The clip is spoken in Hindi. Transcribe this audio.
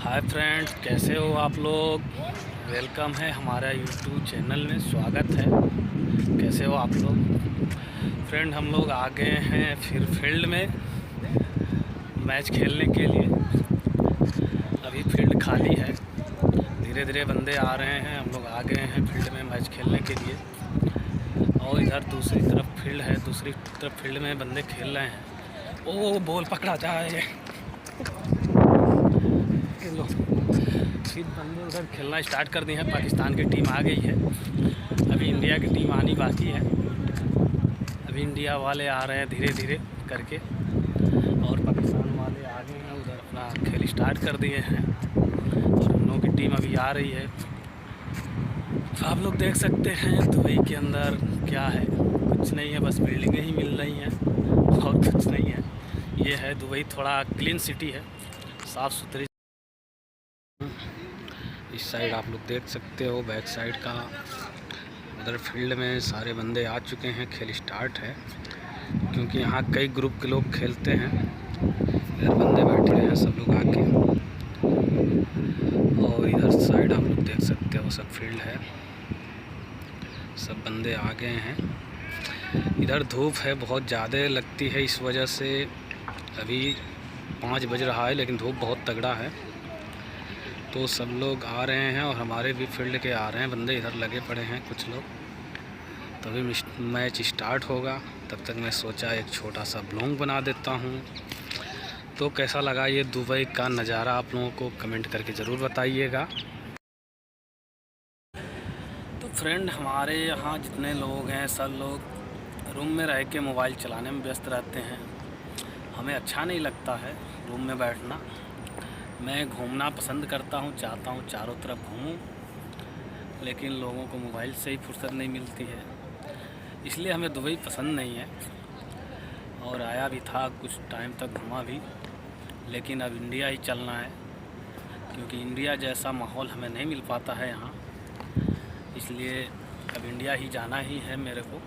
हाय फ्रेंड्स, कैसे हो आप लोग। वेलकम है हमारा यूट्यूब चैनल में, स्वागत है। कैसे हो आप लोग। फ्रेंड, हम लोग आ गए हैं फिर फील्ड में मैच खेलने के लिए। अभी फील्ड खाली है, धीरे धीरे बंदे आ रहे हैं। हम लोग आ गए हैं फील्ड में मैच खेलने के लिए। और इधर दूसरी तरफ फील्ड है, दूसरी तरफ फील्ड में बंदे खेल रहे हैं। ओ बॉल पकड़ा जाए, लो। फिर बंदे उधर खेलना स्टार्ट कर दिए हैं। पाकिस्तान की टीम आ गई है, अभी इंडिया की टीम आनी बाकी है। अभी इंडिया वाले आ रहे हैं धीरे धीरे करके, और पाकिस्तान वाले आ गए हैं उधर, अपना खेल स्टार्ट कर दिए हैं। और हम लोगों की टीम अभी आ रही है। आप लोग देख सकते हैं दुबई के अंदर क्या है, कुछ नहीं है, बस बिल्डिंगें ही मिल रही हैं और कुछ नहीं है। ये है दुबई, थोड़ा क्लीन सिटी है, साफ़ सुथरी। इस साइड आप लोग देख सकते हो, बैक साइड का उधर फील्ड में सारे बंदे आ चुके हैं। खेल स्टार्ट है, क्योंकि यहाँ कई ग्रुप के लोग खेलते हैं। इधर बंदे बैठे हैं सब लोग आके, और इधर साइड आप लोग देख सकते हो सब फील्ड है, सब बंदे आ गए हैं। इधर धूप है, बहुत ज़्यादा लगती है, इस वजह से अभी 5 बज रहा है, लेकिन धूप बहुत तगड़ा है। तो सब लोग आ रहे हैं और हमारे भी फील्ड के आ रहे हैं बंदे, इधर लगे पड़े हैं कुछ लोग। तभी मैच स्टार्ट होगा, तब तक मैं सोचा एक छोटा सा ब्लॉग बना देता हूँ। तो कैसा लगा ये दुबई का नज़ारा, आप लोगों को कमेंट करके ज़रूर बताइएगा। तो फ्रेंड, हमारे यहाँ जितने लोग हैं सब लोग रूम में रह के मोबाइल चलाने में व्यस्त रहते हैं। हमें अच्छा नहीं लगता है रूम में बैठना। मैं घूमना पसंद करता हूँ, चाहता हूँ चारों तरफ घूमूँ, लेकिन लोगों को मोबाइल से ही फुर्सत नहीं मिलती है, इसलिए हमें दुबई पसंद नहीं है। और आया भी था, कुछ टाइम तक घूमा भी, लेकिन अब इंडिया ही चलना है, क्योंकि इंडिया जैसा माहौल हमें नहीं मिल पाता है यहाँ। इसलिए अब इंडिया ही जाना ही है मेरे को।